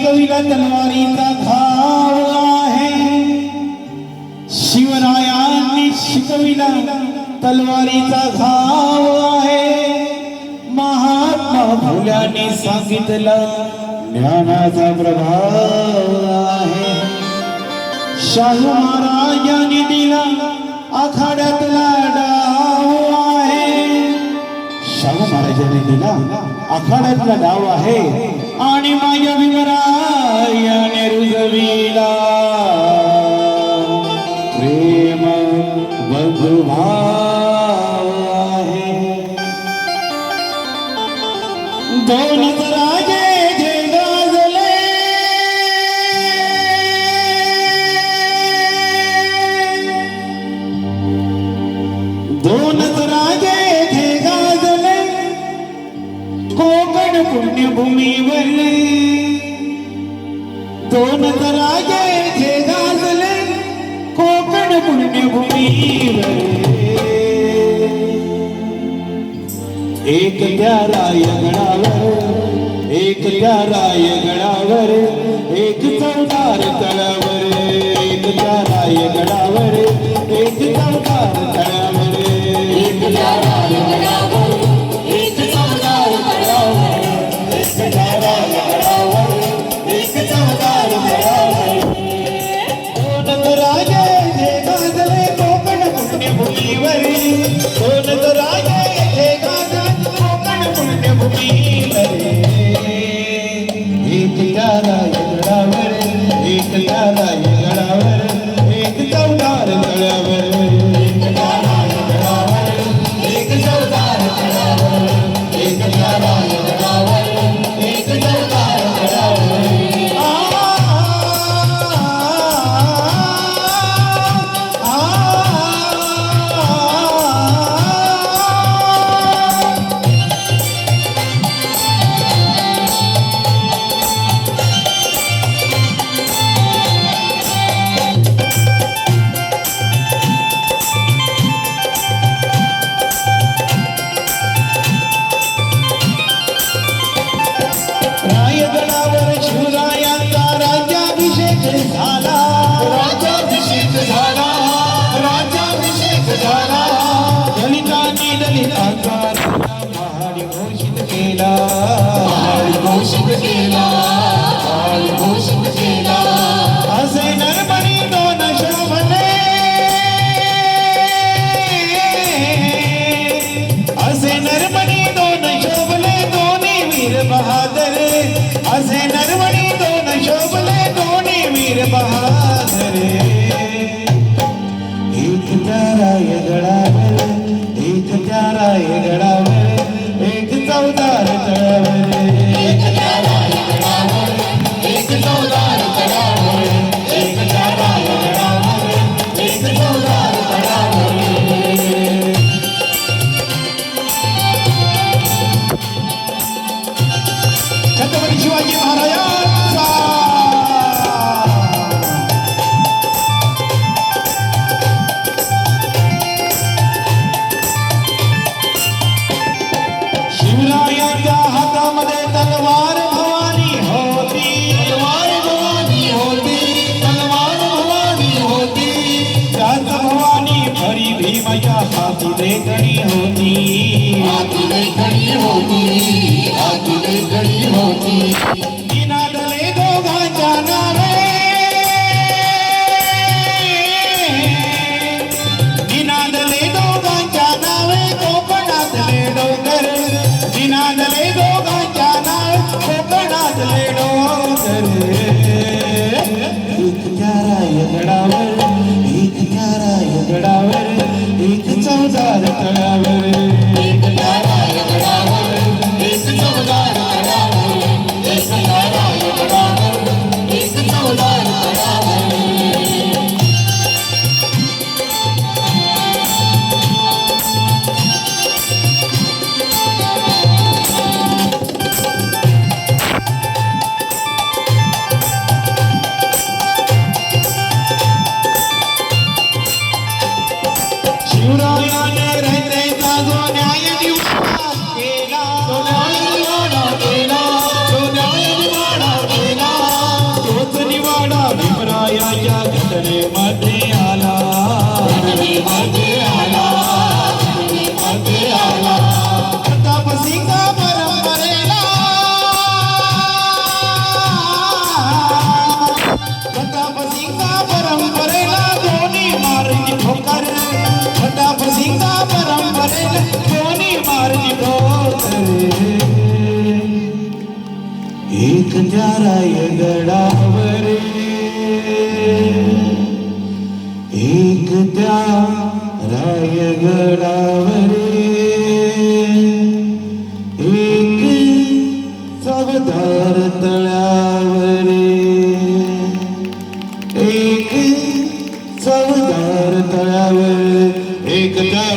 शिकविला तलवारीचा घाव आहे, शिवरायांनी शिकविला तलवारीचा घाव आहे, महात्मा फुल्याने सांगितलं ज्ञानाचा प्रभाव आहे, शाहू महाराजांनी दिला आखाड्यातला डाव आहे, शाहू महाराजांनी दिला आखाड्यातला डाव आहे, आणि माझ्या भीमरायाने रुजविला प्रेम बंधुभाव आहे. दोन राजे जे गाजले, दोन राजे जे गाजले कोकण पुण्यभूमीवर, दोन राजे जे गाजले कोकण पुण्यभूमीवर, एक त्या रायगडावर, एक त्या रायगडावर, एक चौदार तळावर, एक त्या रायगडावर, एक चौदार तळावर, एक त्या रायगडावर, एक चौदार तळावर, एक त्या रायगडावर, एक चौदार तळावर, दोन राजे जे गाजले कोकण पुण्यभूमीवर, दोन राजे जे गाजले कोकण पुण्यभूमीवर, एक त्या रायगडावर, एक त्या रायगडावर, एक चौदार तळावर, एक त्या रायगडावर, एक चौदार तळावर, एक त्या रायगडावर, एक चौदार तळावर, रायगडावर शिवरायांचा राज्याभिषेक झाला, राज्याभिषेक झाला, राज्याभिषेक झाला, दलितांनी दलितांचा महाडी घोषित केला, महाडी घोषित केला, महाडी घोषित केला, असे नरमणी दोन शोभले, असे नरमणी दोन शोभले, दोन्ही वीर बहादर, असे नरमणी दोन शोभले, दोन्ही वीर बहादर, एक त्या रायगडावर, एक त्या रायगडावर, एक चौदार तळावर, एक त्या रायगडावर, एक चौदार तळावर, एक त्या रायगडावर, एक चौदार तळावर, छत्रपती शिवाजी महाराजांचा. शिवरायांच्या हातामध्ये तलवार भवानी होती, तलवार भवानी होती, तलवार भवानी होती, त्याच भवानी खरी भीमाच्या हाती देखणी होती, हाती देखणी होती, हाती देखणी होती, निनादले दोघांच्या नावे, निनादले दोघांच्या नावे कोकणातले डोंगर, निनादले दोघांच्या नावे कोकणातले डोंगर, एक त्या रायगडावर, एक त्या रायगडावर, एक चौदार तळावर, एक त्या रायगडावर, एक चौदार तळावर, एक त्या रायगडावर, एक चौदार तळावर, शिवरायाने रयतेचा जो न्याय निवाडा केला, तो न्याय निवाडा केला, तो न्याय निवाडा केला, घटनेमध्ये आला प्रताप सिंग परंपरेला प्रताप सिंग परंपरेला दोन्ही मार्गी ठोकर प्रताप सिंग परंपरेला दोन्ही मार्गी ठोकर एक न्याराय गडावर एक त्या रायगडावर एक चवदार तळ्यावर एक चवदार तळ्यावर एक त्या